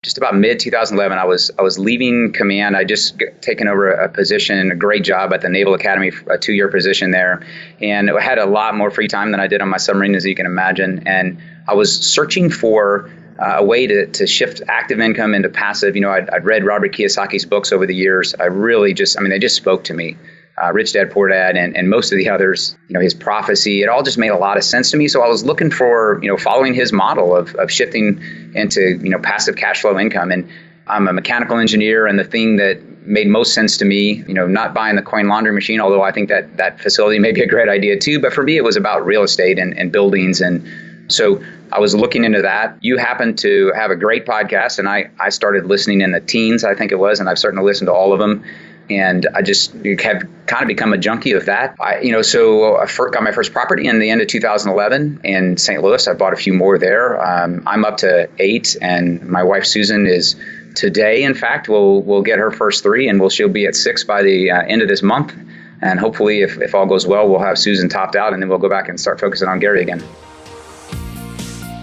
just about mid 2011, I was leaving command. I just taken over a position, a great job at the Naval Academy, a 2-year position there, and I had a lot more free time than I did on my submarine, as you can imagine. And I was searching for a way to shift active income into passive. I'd read Robert Kiyosaki's books over the years. They just spoke to me. Rich Dad, Poor Dad, and most of the others, his prophecy, it all just made a lot of sense to me. So I was looking for, following his model of shifting into, passive cash flow income. And I'm a mechanical engineer, and the thing that made most sense to me, not buying the coin laundry machine, although I think that facility may be a great idea too. But for me, it was about real estate and buildings. And so I was looking into that. You happen to have a great podcast, and I started listening in the teens, I think it was, and I've started to listen to all of them. And I just have kind of become a junkie of that. So I got my first property in the end of 2011 in St. Louis. I bought a few more there. I'm up to 8, and my wife Susan is today. In fact, we'll get her first 3, and she'll be at 6 by the end of this month. And hopefully, if all goes well, we'll have Susan topped out, and then we'll go back and start focusing on Gary again.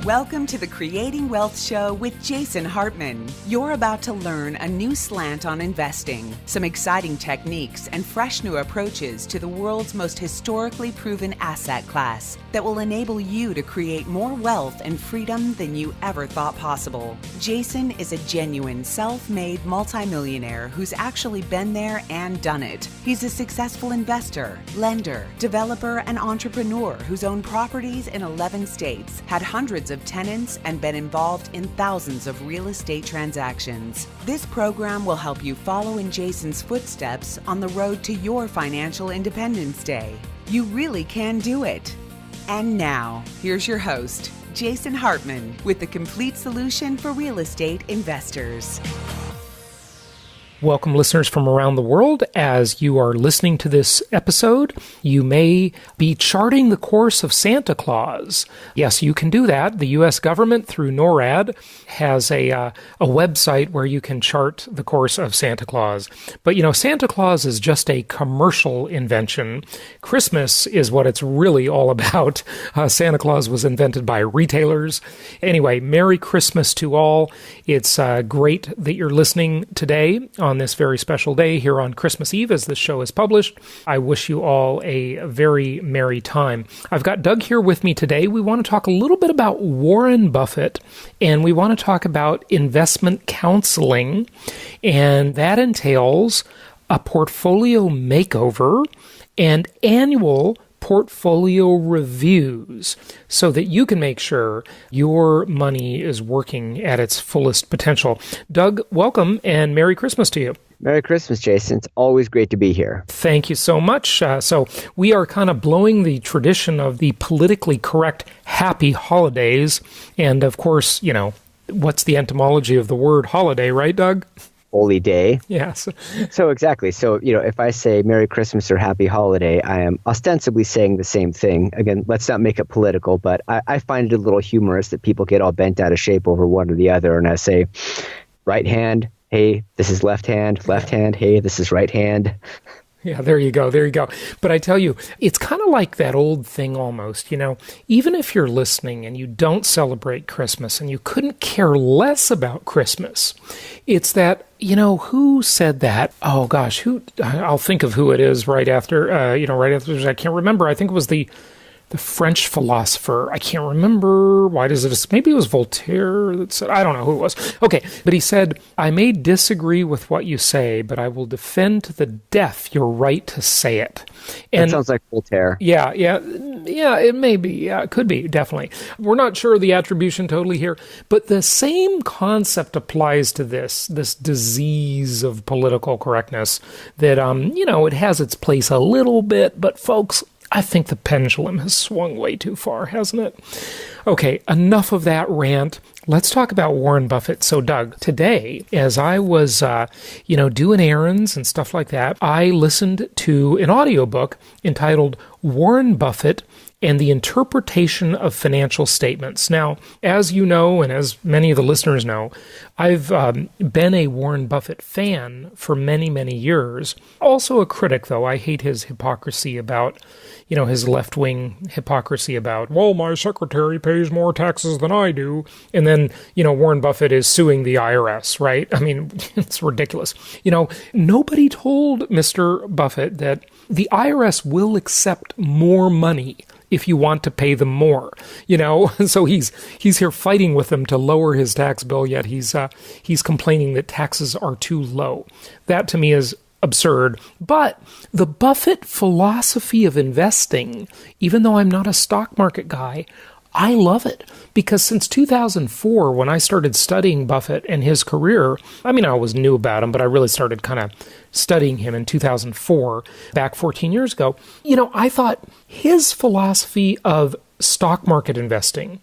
Welcome to the Creating Wealth Show with Jason Hartman. You're about to learn a new slant on investing, some exciting techniques, and fresh new approaches to the world's most historically proven asset class that will enable you to create more wealth and freedom than you ever thought possible. Jason is a genuine self-made multimillionaire who's actually been there and done it. He's a successful investor, lender, developer, and entrepreneur who's owned properties in 11 states, had hundreds of tenants, and been involved in thousands of real estate transactions. This program will help you follow in Jason's footsteps on the road to your financial independence day. You really can do it. And now, here's your host, Jason Hartman, with the complete solution for real estate investors. Welcome, listeners from around the world. As you are listening to this episode, you may be charting the course of Santa Claus. Yes, you can do that. The U.S. government, through NORAD, has a website where you can chart the course of Santa Claus. But, Santa Claus is just a commercial invention. Christmas is what it's really all about. Santa Claus was invented by retailers. Anyway, Merry Christmas to all. It's great that you're listening today on this very special day here on Christmas Eve as this show is published. I wish you all a very merry time. I've got Doug here with me today. We want to talk a little bit about Warren Buffett, and we want to talk about investment counseling, and that entails a portfolio makeover and annual portfolio reviews so that you can make sure your money is working at its fullest potential. Doug, welcome and Merry Christmas to you. Merry Christmas, Jason. It's always great to be here. Thank you so much. So we are kind of blowing the tradition of the politically correct happy holidays. And of course, what's the etymology of the word holiday, right, Doug? Holy day. Yes. So exactly. So, if I say Merry Christmas or Happy Holiday, I am ostensibly saying the same thing. Again, let's not make it political, but I find it a little humorous that people get all bent out of shape over one or the other. And I say, right hand, hey, this is left hand, hey, this is right hand. Yeah, there you go. But I tell you, it's kind of like that old thing almost, even if you're listening and you don't celebrate Christmas and you couldn't care less about Christmas, it's that, who said that? Oh gosh, I'll think of who it is right after, I can't remember. I think it was the French philosopher. I can't remember. Maybe it was Voltaire that said, I don't know who it was. Okay, but he said, I may disagree with what you say, but I will defend to the death your right to say it. And that sounds like Voltaire. Yeah, it may be. Yeah, it could be, definitely. We're not sure of the attribution totally here, but the same concept applies to this disease of political correctness that, it has its place a little bit, but folks, I think the pendulum has swung way too far, hasn't it? Okay, enough of that rant. Let's talk about Warren Buffett. So, Doug, today, as I was, doing errands and stuff like that, I listened to an audiobook entitled Warren Buffett and the interpretation of financial statements. Now, as you know, and as many of the listeners know, I've been a Warren Buffett fan for many, many years. Also a critic, though. I hate his hypocrisy about, his left-wing hypocrisy about, well, my secretary pays more taxes than I do. And then, Warren Buffett is suing the IRS, right? I mean, it's ridiculous. Nobody told Mr. Buffett that the IRS will accept more money if you want to pay them more, So he's here fighting with them to lower his tax bill, yet he's complaining that taxes are too low. That to me is absurd. But the Buffett philosophy of investing, even though I'm not a stock market guy, I love it, because since 2004, when I started studying Buffett and his career, I always knew about him, but I really started kind of studying him in 2004, back 14 years ago. I thought his philosophy of stock market investing,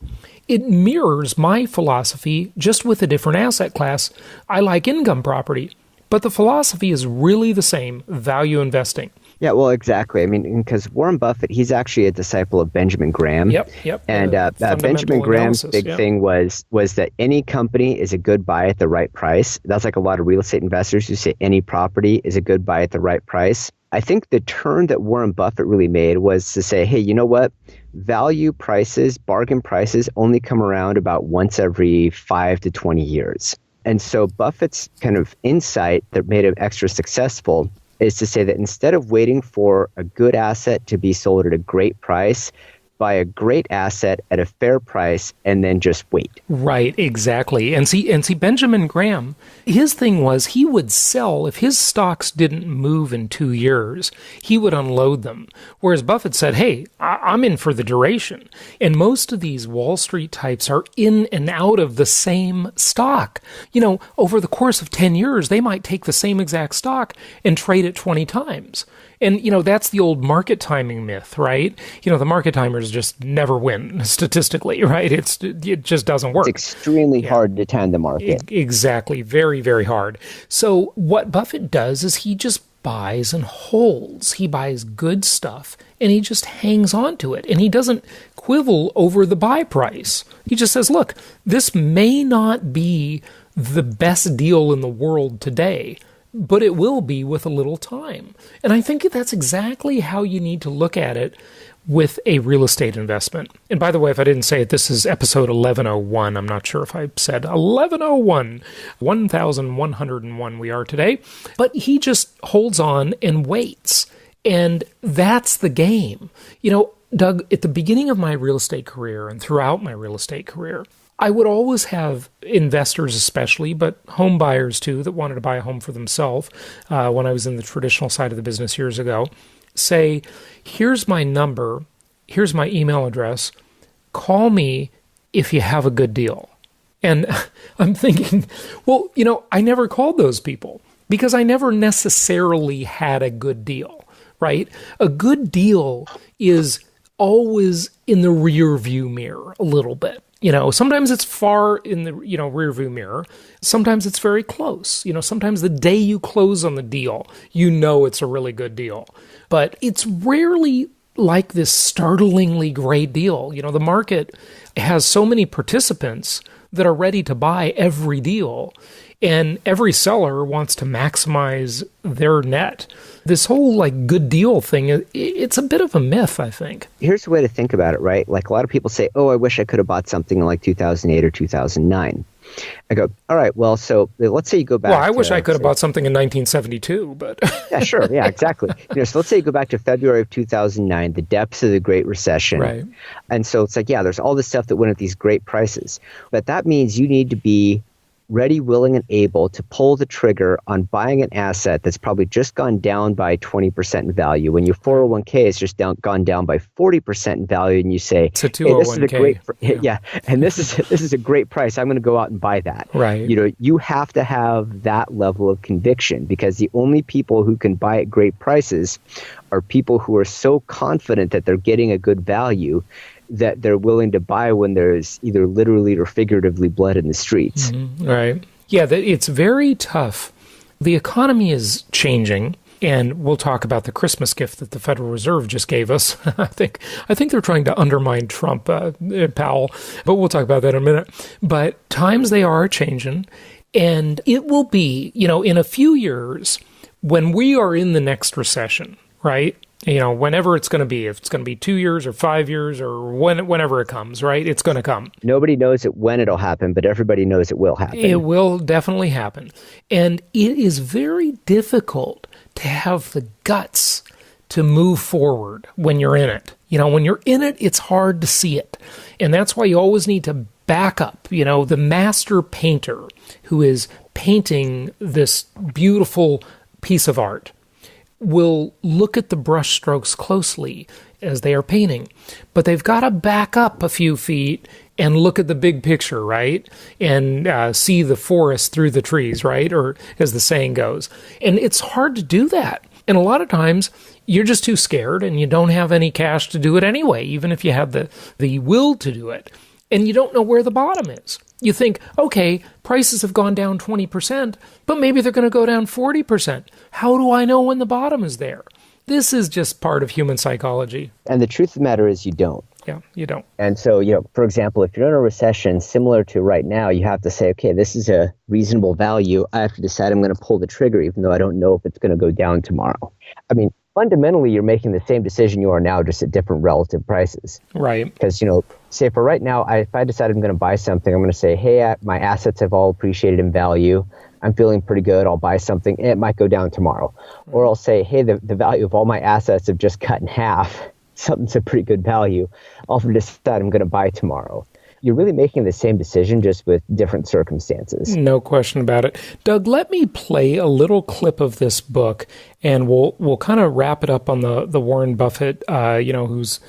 it mirrors my philosophy, just with a different asset class. I like income property, but the philosophy is really the same, value investing. Yeah, well, exactly. Because Warren Buffett, he's actually a disciple of Benjamin Graham. Yep. And Benjamin Graham's big thing was that any company is a good buy at the right price. That's like a lot of real estate investors who say any property is a good buy at the right price. I think the turn that Warren Buffett really made was to say, hey, you know what? Value prices, bargain prices only come around about once every 5 to 20 years. And so Buffett's kind of insight that made him extra successful is to say that instead of waiting for a good asset to be sold at a great price, buy a great asset at a fair price and then just wait. Right, exactly. And see, Benjamin Graham, his thing was he would sell, if his stocks didn't move in 2 years, he would unload them. Whereas Buffett said, hey, I'm in for the duration. And most of these Wall Street types are in and out of the same stock. Over the course of 10 years, they might take the same exact stock and trade it 20 times. And, that's the old market timing myth, right? The market timers just never win statistically, right? It just doesn't work. It's extremely hard to time the market. Exactly. Very, very hard. So what Buffett does is he just buys and holds. He buys good stuff and he just hangs on to it. And he doesn't quibble over the buy price. He just says, look, this may not be the best deal in the world today, but it will be with a little time. And I think that's exactly how you need to look at it with a real estate investment. And by the way, if I didn't say it, this is episode 1101. I'm not sure if I said 1101, 1101 we are today. But he just holds on and waits. And that's the game. Doug, at the beginning of my real estate career and throughout my real estate career, I would always have investors especially, but home buyers too, that wanted to buy a home for themselves when I was in the traditional side of the business years ago, say, here's my number, here's my email address, call me if you have a good deal. And I'm thinking, well, I never called those people because I never necessarily had a good deal, right? A good deal is always in the rear view mirror a little bit. Sometimes it's far in the, rear view mirror. Sometimes it's very close. Sometimes the day you close on the deal, it's a really good deal. But it's rarely like this startlingly great deal. The market has so many participants that are ready to buy every deal, and every seller wants to maximize their net. This whole good deal thing, it's a bit of a myth, I think. Here's the way to think about it, right? Like a lot of people say, oh, I wish I could have bought something in 2008 or 2009. I go, all right, well, so let's say you go back. Well, I wish I could have bought something in 1972, but. Yeah, sure. Yeah, exactly. So let's say you go back to February of 2009, the depths of the Great Recession. Right. And so it's there's all this stuff that went at these great prices. But that means you need to be ready, willing, and able to pull the trigger on buying an asset that's probably just gone down by 20% in value. When your 401k has just gone down by 40% in value, and you say, it's a 201k. And this is a great price. I'm going to go out and buy that. Right. You have to have that level of conviction, because the only people who can buy at great prices are people who are so confident that they're getting a good value that they're willing to buy when there's either literally or figuratively blood in the streets. Mm-hmm. Right. Yeah, it's very tough. The economy is changing. And we'll talk about the Christmas gift that the Federal Reserve just gave us. I think they're trying to undermine Trump, Powell, but we'll talk about that in a minute. But times they are changing, and it will be, in a few years when we are in the next recession, right? Whenever it's going to be, if it's going to be 2 years or 5 years or whenever it comes, right? It's going to come. Nobody knows when it'll happen, but everybody knows it will happen. It will definitely happen. And it is very difficult to have the guts to move forward when you're in it. When you're in it, it's hard to see it. And that's why you always need to back up. The master painter who is painting this beautiful piece of art will look at the brush strokes closely as they are painting, but they've got to back up a few feet and look at the big picture, right? And see the forest through the trees, right? Or as the saying goes. And it's hard to do that. And a lot of times you're just too scared and you don't have any cash to do it anyway, even if you had the will to do it. And you don't know where the bottom is. You think, okay, prices have gone down 20%, but maybe they're going to go down 40%. How do I know when the bottom is there? This is just part of human psychology. And the truth of the matter is you don't. Yeah, you don't. And so, for example, if you're in a recession similar to right now, you have to say, okay, this is a reasonable value. I have to decide I'm going to pull the trigger, even though I don't know if it's going to go down tomorrow. I mean, fundamentally, you're making the same decision you are now, just at different relative prices. Right. Because, say for right now, if I decide I'm going to buy something, I'm going to say, hey, my assets have all appreciated in value. I'm feeling pretty good. I'll buy something. It might go down tomorrow. Or I'll say, hey, the value of all my assets have just cut in half. Something's a pretty good value. I'll decide I'm going to buy tomorrow. You're really making the same decision, just with different circumstances. No question about it. Doug, let me play a little clip of this book, and we'll kind of wrap it up on the Warren Buffett, who's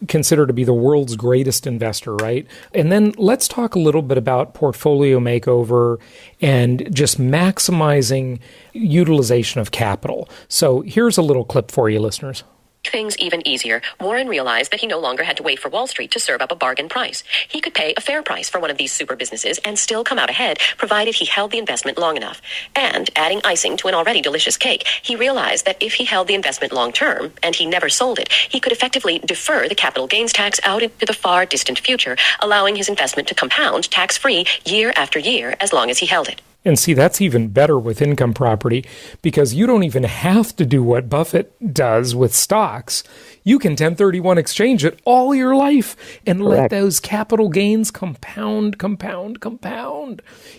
considered to be the world's greatest investor, right? And then let's talk a little bit about portfolio makeover and just maximizing utilization of capital. So here's a little clip for you, listeners. Things even easier, Warren realized that he no longer had to wait for Wall Street to serve up a bargain price. He could pay a fair price for one of these super businesses and still come out ahead, provided he held the investment long enough. And adding icing to an already delicious cake, he realized that if he held the investment long term and he never sold it, he could effectively defer the capital gains tax out into the far distant future, allowing his investment to compound tax-free year after year as long as he held it. And see, that's even better with income property, because you don't even have to do what Buffett does with stocks. You can 1031 exchange it all your life and let those capital gains compound.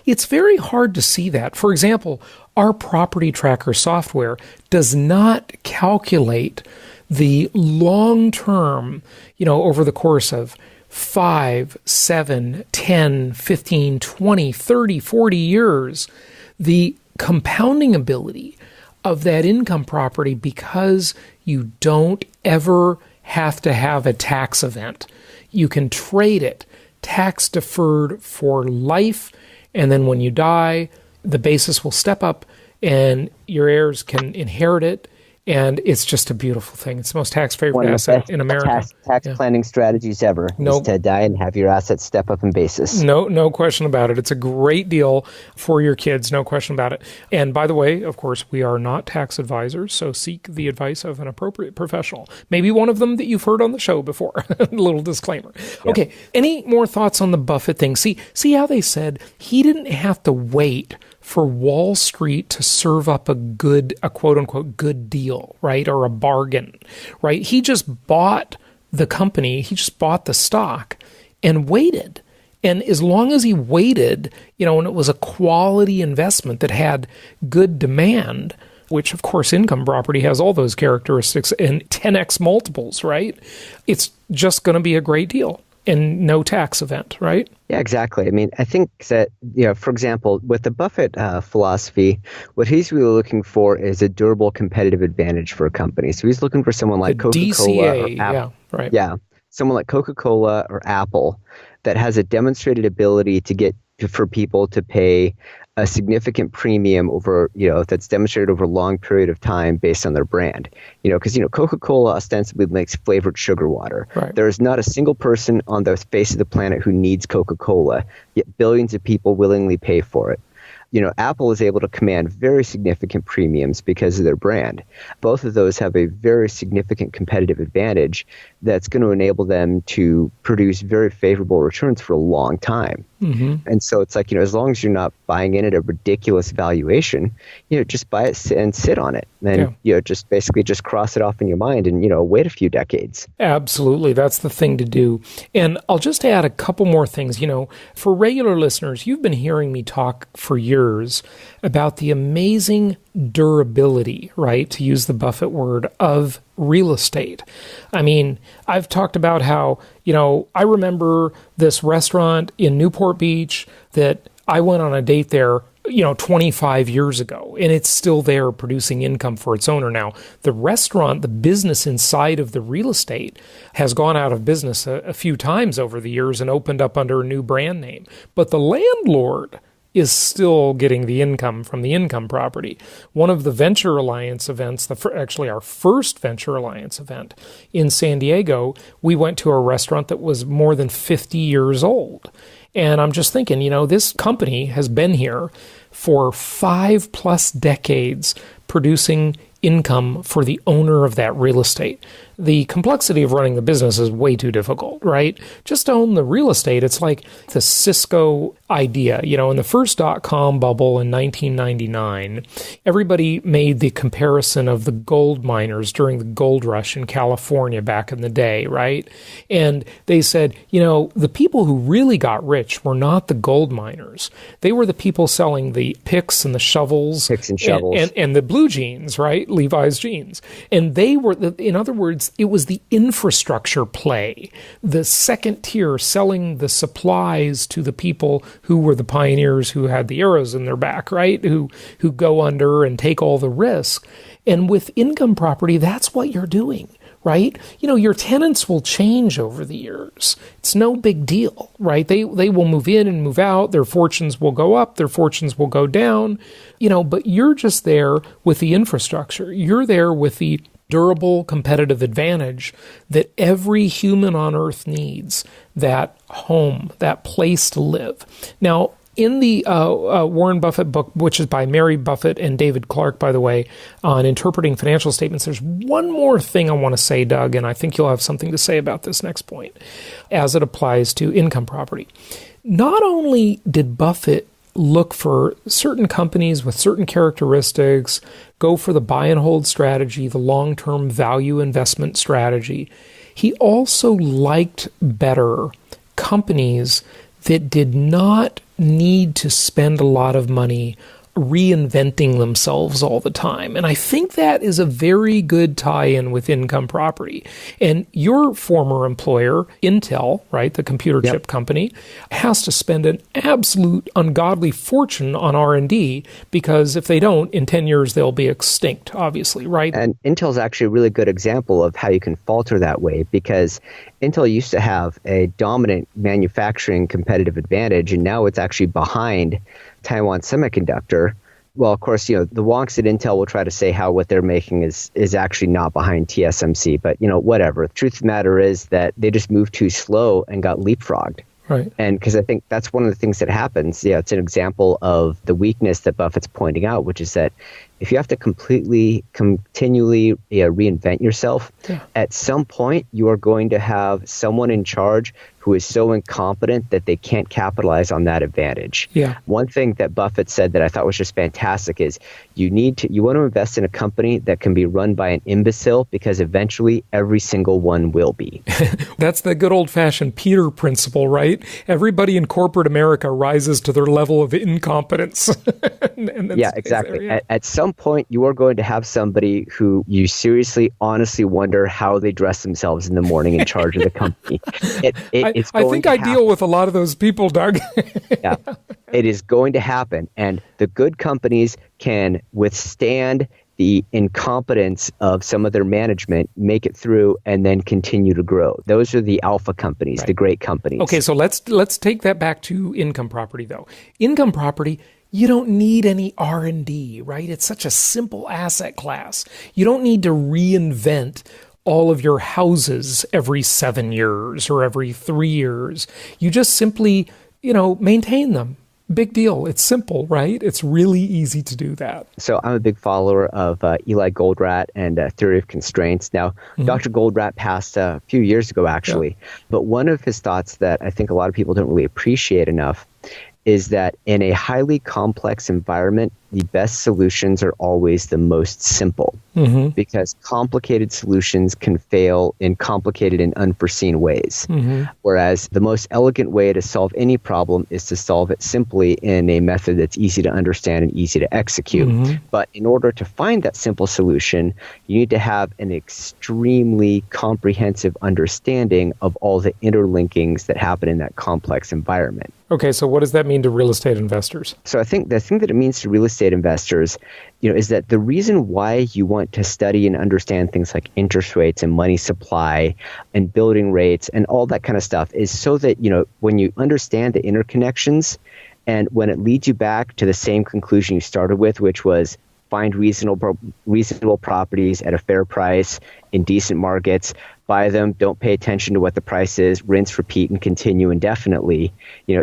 It's very hard to see that. For example, our property tracker software does not calculate the long-term, over the course of 5, 7, 10, 15, 20, 30, 40 years, the compounding ability of that income property, because you don't ever have to have a tax event. You can trade it tax deferred for life, and then when you die, the basis will step up and your heirs can inherit it. And it's just a beautiful thing. It's the most tax-favored asset in America. Tax planning strategies ever is to die and have your assets step up in basis. No question about it. It's a great deal for your kids, no question about it. And by the way, of course, we are not tax advisors, so seek the advice of an appropriate professional. Maybe one of them that you've heard on the show before. A little disclaimer. Yep. Okay, any more thoughts on the Buffett thing? See how they said he didn't have to wait for Wall Street to serve up a quote-unquote good deal, right, or a bargain, right? He just bought the company, he just bought the stock and waited. And as long as he waited, and it was a quality investment that had good demand, which of course income property has all those characteristics and 10x multiples, right? It's just going to be a great deal. And no tax event, right? Yeah, exactly. I mean, I think that, for example, with the Buffett philosophy, what he's really looking for is a durable competitive advantage for a company. So he's looking for someone like Coca-Cola DCA, or Apple. Yeah, right. Yeah, someone like Coca-Cola or Apple that has a demonstrated ability to get for people to pay a significant premium over, that's demonstrated over a long period of time based on their brand. Because, Coca-Cola ostensibly makes flavored sugar water. Right. There is not a single person on the face of the planet who needs Coca-Cola, yet billions of people willingly pay for it. Apple is able to command very significant premiums because of their brand. Both of those have a very significant competitive advantage that's going to enable them to produce very favorable returns for a long time. Mm-hmm. And so it's like, as long as you're not buying in at a ridiculous valuation, just buy it and sit on it. And, just basically just cross it off in your mind and, wait a few decades. Absolutely. That's the thing to do. And I'll just add a couple more things. For regular listeners, you've been hearing me talk for years about the amazing durability, right, to use the Buffett word, of real estate. I mean, I've talked about how, I remember this restaurant in Newport Beach that I went on a date there 25 years ago, and it's still there producing income for its owner. Now, the restaurant, the business inside of the real estate, has gone out of business a few times over the years and opened up under a new brand name. But the landlord is still getting the income from the income property. One of the Venture Alliance events, actually our first Venture Alliance event in San Diego, we went to a restaurant that was more than 50 years old. And I'm just thinking, this company has been here for 5+ decades producing income for the owner of that real estate. The complexity of running the business is way too difficult, right? Just own the real estate. It's like the Cisco idea. In the first .com bubble in 1999, everybody made the comparison of the gold miners during the gold rush in California back in the day, right? And they said, the people who really got rich were not the gold miners. They were the people selling the picks and the shovels. Picks and shovels. And the blue jeans, right? Levi's jeans. And they were, in other words, it was the infrastructure play, the second tier selling the supplies to the people who were the pioneers who had the arrows in their back, right? Who go under and take all the risk. And with income property, that's what you're doing, right? Your tenants will change over the years. It's no big deal, right? They will move in and move out. Their fortunes will go up. Their fortunes will go down, but you're just there with the infrastructure. You're there with the durable competitive advantage that every human on earth needs, that home, that place to live. Now, in the Warren Buffett book, which is by Mary Buffett and David Clark, by the way, on interpreting financial statements, there's one more thing I want to say, Doug, and I think you'll have something to say about this next point as it applies to income property. Not only did Buffett look for certain companies with certain characteristics, go for the buy and hold strategy, the long-term value investment strategy, he also liked better companies that did not need to spend a lot of money reinventing themselves all the time. And I think that is a very good tie-in with income property. And your former employer, Intel, right, the computer chip company, has to spend an absolute ungodly fortune on R&D, because if they don't, in 10 years, they'll be extinct, obviously, right? And Intel's actually a really good example of how you can falter that way, because Intel used to have a dominant manufacturing competitive advantage, and now it's actually behind Taiwan Semiconductor. Well, of course, the wonks at Intel will try to say how what they're making is actually not behind TSMC, but whatever. The truth of the matter is that they just moved too slow and got leapfrogged. Right. And because I think that's one of the things that happens. It's an example of the weakness that Buffett's pointing out, which is that if you have to continually reinvent yourself, at some point you are going to have someone in charge who is so incompetent that they can't capitalize on that advantage. Yeah. One thing that Buffett said that I thought was just fantastic is you want to invest in a company that can be run by an imbecile, because eventually every single one will be. That's the good old-fashioned Peter principle, right? Everybody in corporate America rises to their level of incompetence. Yeah, exactly. At some point, you are going to have somebody who you seriously, honestly wonder how they dress themselves in the morning in charge of the company. I think I deal with a lot of those people, Doug. Yeah, it is going to happen. And the good companies can withstand the incompetence of some of their management, make it through, and then continue to grow. Those are the alpha companies, right. The great companies. Okay, so let's take that back to income property, though. Income property, you don't need any R&D, right? It's such a simple asset class. You don't need to reinvent all of your houses every 7 years or every 3 years. You just simply, maintain them, Big deal. It's simple, right? It's really easy to do that. So I'm a big follower of Eli Goldratt and Theory of Constraints. Now, Dr. Goldratt passed a few years ago, actually. Yeah. But one of his thoughts that I think a lot of people don't really appreciate enough is that in a highly complex environment, the best solutions are always the most simple, because complicated solutions can fail in complicated and unforeseen ways. Whereas the most elegant way to solve any problem is to solve it simply in a method that's easy to understand and easy to execute. But in order to find that simple solution, you need to have an extremely comprehensive understanding of all the interlinkings that happen in that complex environment. Okay, so what does that mean to real estate investors? So I think the thing that it means to real estate investors, is that the reason why you want to study and understand things like interest rates and money supply and building rates and all that kind of stuff is so that, when you understand the interconnections and when it leads you back to the same conclusion you started with, which was find reasonable properties at a fair price in decent markets, buy them, don't pay attention to what the price is, rinse, repeat, and continue indefinitely.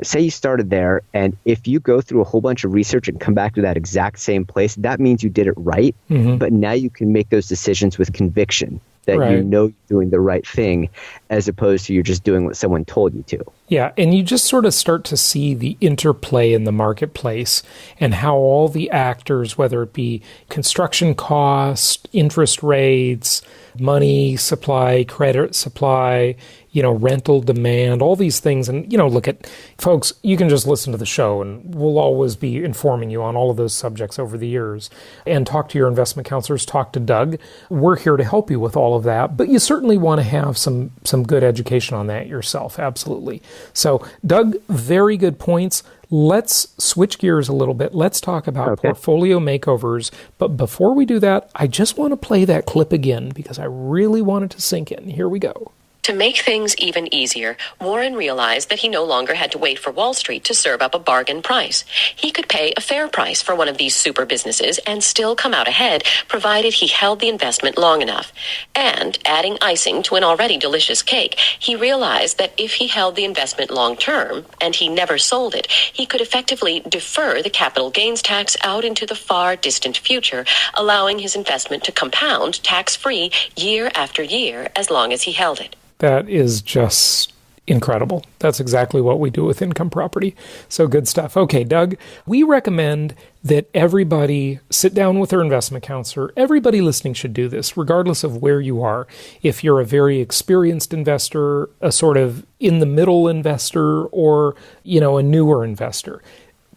Say you started there, and if you go through a whole bunch of research and come back to that exact same place, that means you did it right. But now you can make those decisions with conviction that you're doing the right thing, as opposed to you're just doing what someone told you to. Yeah, and you just sort of start to see the interplay in the marketplace and how all the actors, whether it be construction cost, interest rates, money supply, credit supply, rental demand, all these things. And, look at folks, you can just listen to the show and we'll always be informing you on all of those subjects over the years. And talk to your investment counselors, talk to Doug. We're here to help you with all of that, but you certainly want to have some good education on that yourself. Absolutely. So, Doug, very good points. Let's switch gears a little bit. Let's talk about portfolio makeovers. But before we do that, I just want to play that clip again because I really want it to sink in. Here we go. To make things even easier, Warren realized that he no longer had to wait for Wall Street to serve up a bargain price. He could pay a fair price for one of these super businesses and still come out ahead, provided he held the investment long enough. And, adding icing to an already delicious cake, he realized that if he held the investment long term, and he never sold it, he could effectively defer the capital gains tax out into the far distant future, allowing his investment to compound tax-free year after year as long as he held it. That is just incredible. That's exactly what we do with income property. So good stuff. Okay, Doug, we recommend that everybody sit down with their investment counselor. Everybody listening should do this, regardless of where you are. If you're a very experienced investor, a sort of in-the-middle investor, or, a newer investor.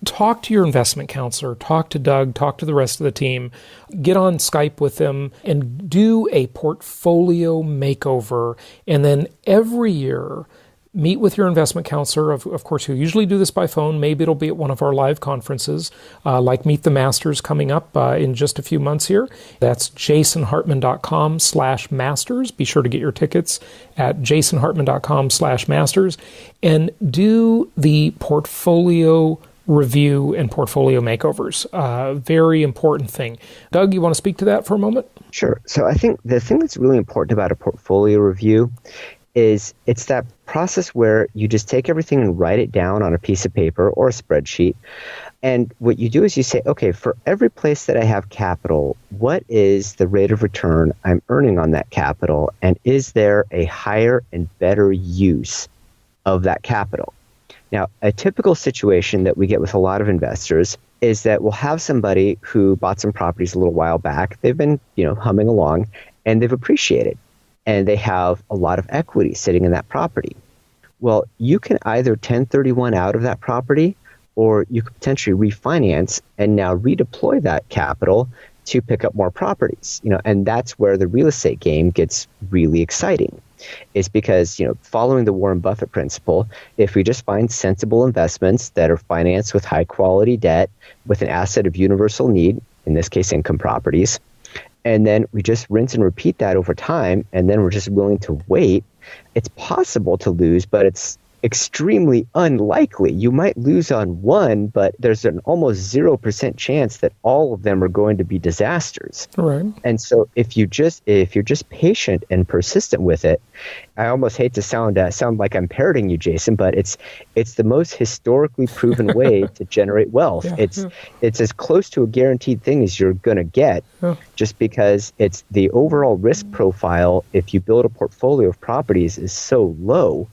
Talk to your investment counselor, talk to Doug, talk to the rest of the team, get on Skype with them and do a portfolio makeover. And then every year, meet with your investment counselor, of course, who usually do this by phone. Maybe it'll be at one of our live conferences, like Meet the Masters coming up in just a few months here. That's jasonhartman.com/masters. Be sure to get your tickets at jasonhartman.com/masters and do the portfolio review and portfolio makeovers. Very important thing. Doug, you want to speak to that for a moment? Sure. So I think the thing that's really important about a portfolio review is it's that process where you just take everything and write it down on a piece of paper or a spreadsheet. And what you do is you say, okay, for every place that I have capital, what is the rate of return I'm earning on that capital? And is there a higher and better use of that capital? Now, a typical situation that we get with a lot of investors is that we'll have somebody who bought some properties a little while back. They've been, humming along, and they've appreciated, and they have a lot of equity sitting in that property. Well, you can either 1031 out of that property, or you could potentially refinance and now redeploy that capital to pick up more properties. And that's where the real estate game gets really exciting. Is because, following the Warren Buffett principle, if we just find sensible investments that are financed with high quality debt with an asset of universal need, in this case, income properties, and then we just rinse and repeat that over time, and then we're just willing to wait, it's possible to lose, but it's extremely unlikely. You might lose on one, but there's an almost 0% chance that all of them are going to be disasters. Right. And so if you're just patient and persistent with it, I almost hate to sound like I'm parroting you, Jason, but it's the most historically proven way to generate wealth. It's as close to a guaranteed thing as you're going to get, just because it's the overall risk profile. If you build a portfolio of properties, is so low.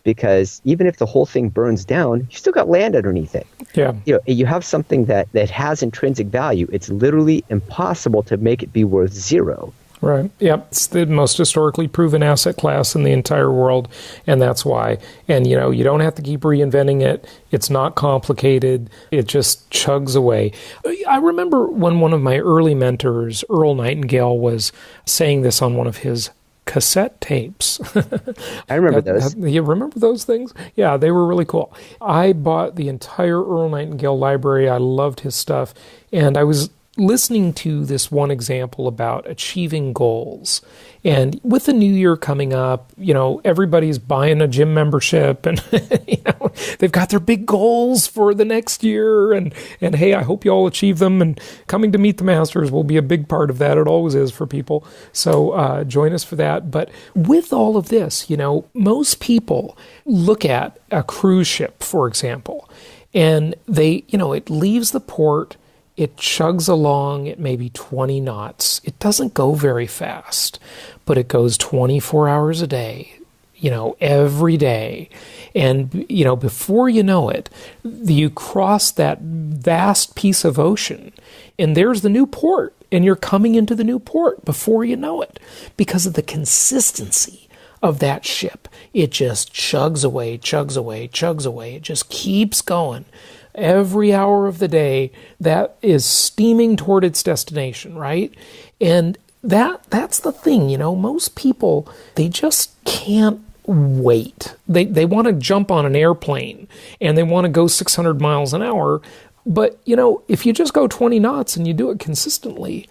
Because even if the whole thing burns down, you still got land underneath it. Yeah. You have something that has intrinsic value. It's literally impossible to make it be worth zero. Right. Yep. It's the most historically proven asset class in the entire world, and that's why. And, you don't have to keep reinventing it. It's not complicated. It just chugs away. I remember when one of my early mentors, Earl Nightingale, was saying this on one of his cassette tapes. I remember those. You remember those things? Yeah, they were really cool. I bought the entire Earl Nightingale library. I loved his stuff. And I was listening to this one example about achieving goals. And with the new year coming up, everybody's buying a gym membership and, they've got their big goals for the next year. And hey, I hope you all achieve them. And coming to Meet the Masters will be a big part of that. It always is for people. So join us for that. But with all of this, most people look at a cruise ship, for example, and they, it leaves the port. It chugs along at maybe 20 knots. It doesn't go very fast, but it goes 24 hours a day, every day. And, before you know it, you cross that vast piece of ocean, and there's the new port, and you're coming into the new port before you know it because of the consistency of that ship. It just chugs away, chugs away, chugs away. It just keeps going. Every hour of the day, that is steaming toward its destination, right? And that's the thing, most people, they just can't wait. They want to jump on an airplane and they want to go 600 miles an hour. But, if you just go 20 knots and you do it consistently,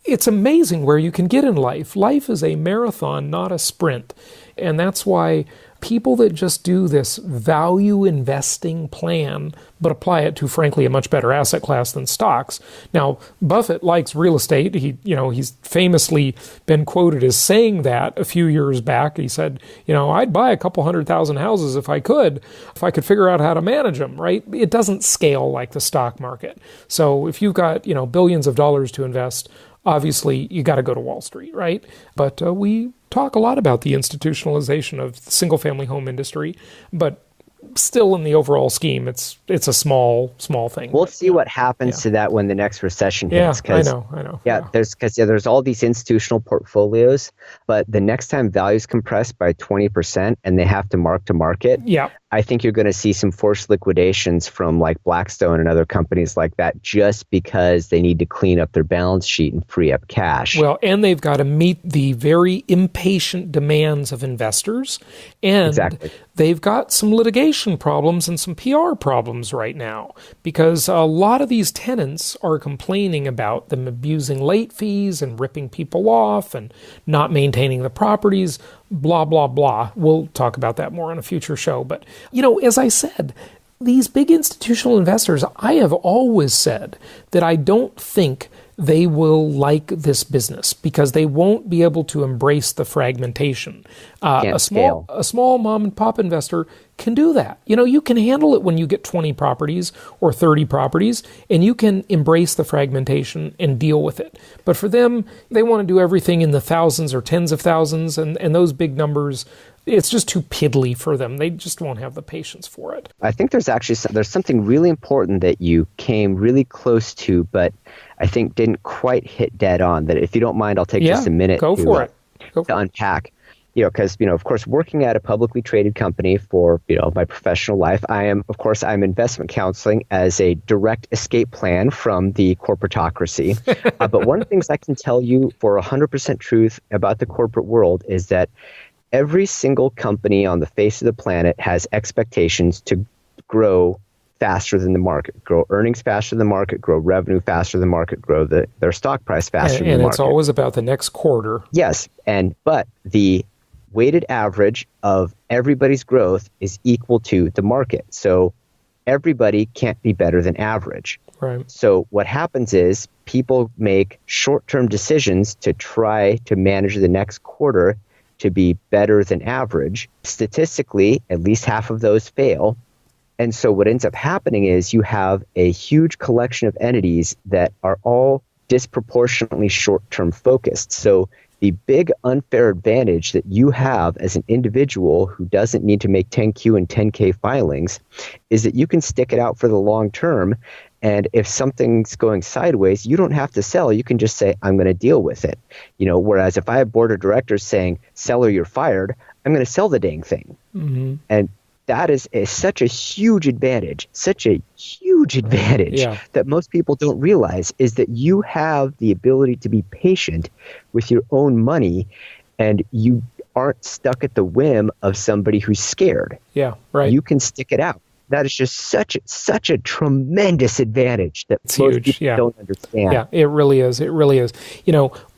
it's amazing where you can get in life. Life is a marathon, not a sprint. And that's why people that just do this value investing plan, but apply it to, frankly, a much better asset class than stocks. Now, Buffett likes real estate. He's famously been quoted as saying that a few years back. He said, I'd buy a couple 100,000 houses if I could figure out how to manage them, right? It doesn't scale like the stock market. So if you've got, billions of dollars to invest, obviously you got to go to Wall Street, right? But we talk a lot about the institutionalization of the single-family home industry, but still in the overall scheme, it's a small thing. We'll see what happens to that when the next recession hits. I know. Yeah, there's all these institutional portfolios, but the next time values compress by 20% and they have to mark to market, I think you're going to see some forced liquidations from like Blackstone and other companies like that just because they need to clean up their balance sheet and free up cash. Well, and they've got to meet the very impatient demands of investors. And they've got some litigation problems and some PR problems right now because a lot of these tenants are complaining about them abusing late fees and ripping people off and not maintaining the properties. Blah, blah, blah. We'll talk about that more on a future show. But, as I said, these big institutional investors, I have always said that I don't think they will like this business because they won't be able to embrace the fragmentation. A small mom and pop investor can do that. You can handle it when you get 20 properties or 30 properties, and you can embrace the fragmentation and deal with it. But for them, they want to do everything in the thousands or tens of thousands, and those big numbers, it's just too piddly for them. They just won't have the patience for it. I think there's something really important that you came really close to, but I think didn't quite hit dead on. That if you don't mind, I'll take just a minute to unpack. Because, of course, working at a publicly traded company for, my professional life, I'm investment counseling as a direct escape plan from the corporatocracy. But one of the things I can tell you for 100% truth about the corporate world is that every single company on the face of the planet has expectations to grow faster than the market, grow earnings faster than the market, grow revenue faster than the market, grow their stock price faster than the market. And it's always about the next quarter. Yes, but the weighted average of everybody's growth is equal to the market. So everybody can't be better than average. Right. So what happens is people make short-term decisions to try to manage the next quarter to be better than average. Statistically, at least half of those fail. And so what ends up happening is you have a huge collection of entities that are all disproportionately short-term focused. So the big unfair advantage that you have as an individual who doesn't need to make 10Q and 10K filings is that you can stick it out for the long term. And if something's going sideways, you don't have to sell. You can just say, I'm going to deal with it. Whereas if I have board of directors saying, sell or you're fired, I'm going to sell the dang thing. Mm-hmm. And that is such a huge advantage, that most people don't realize, is that you have the ability to be patient with your own money and you aren't stuck at the whim of somebody who's scared. Yeah, right. You can stick it out. That is just such a tremendous advantage that it's most huge. people don't understand. Yeah, it really is. It really is.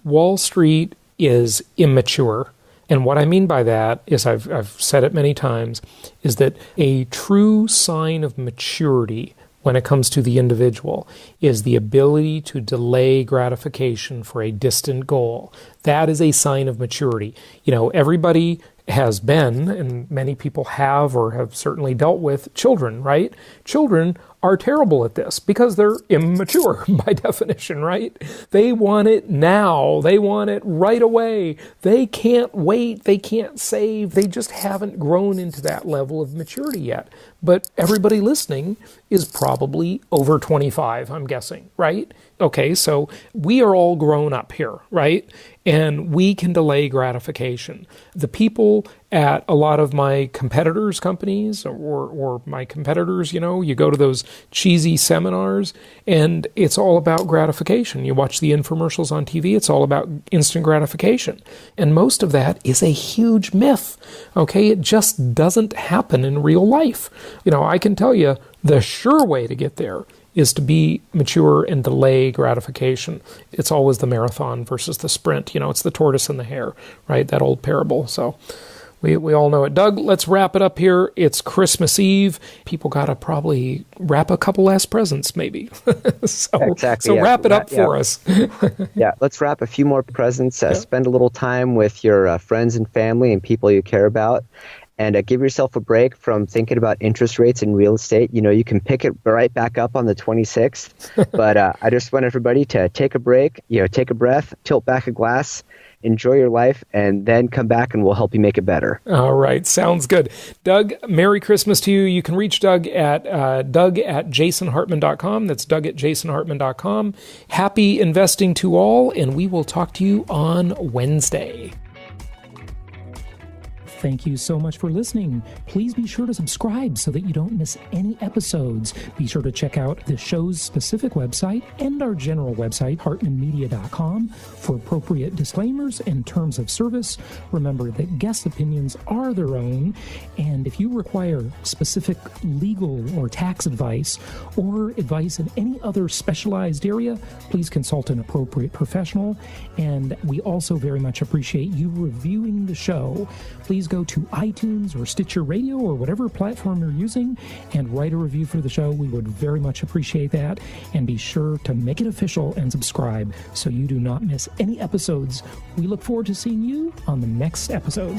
Wall Street is immature. And what I mean by that is, I've said it many times, is that a true sign of maturity when it comes to the individual is the ability to delay gratification for a distant goal. That is a sign of maturity. Everybody has been, and many people have or have certainly dealt with, children, right? Children are terrible at this because they're immature by definition, right? They want it now. They want it right away. They can't wait. They can't save. They just haven't grown into that level of maturity yet. But everybody listening is probably over 25, I'm guessing, right? Okay, so we are all grown up here, right? And we can delay gratification. The people at a lot of my competitors' companies or my competitors, you go to those cheesy seminars and it's all about gratification. You watch the infomercials on TV, it's all about instant gratification. And most of that is a huge myth, okay? It just doesn't happen in real life. I can tell you the sure way to get there is to be mature and delay gratification. It's always the marathon versus the sprint. It's the tortoise and the hare, right? That old parable. So we all know it. Doug, let's wrap it up here. It's Christmas Eve. People got to probably wrap a couple last presents, maybe. So wrap it up for us. Yeah, let's wrap a few more presents. Spend a little time with your friends and family and people you care about. And give yourself a break from thinking about interest rates in real estate. You can pick it right back up on the 26th. But I just want everybody to take a break, take a breath, tilt back a glass, enjoy your life, and then come back and we'll help you make it better. All right. Sounds good. Doug, Merry Christmas to you. You can reach Doug at doug@jasonhartman.com. That's doug@jasonhartman.com. Happy investing to all, and we will talk to you on Wednesday. Thank you so much for listening. Please be sure to subscribe so that you don't miss any episodes. Be sure to check out the show's specific website and our general website, hartmanmedia.com, for appropriate disclaimers and terms of service. Remember that guest opinions are their own, and if you require specific legal or tax advice or advice in any other specialized area, please consult an appropriate professional. And we also very much appreciate you reviewing the show. Please go to iTunes or Stitcher Radio or whatever platform you're using and write a review for the show. We would very much appreciate that. And be sure to make it official and subscribe so you do not miss any episodes. We look forward to seeing you on the next episode.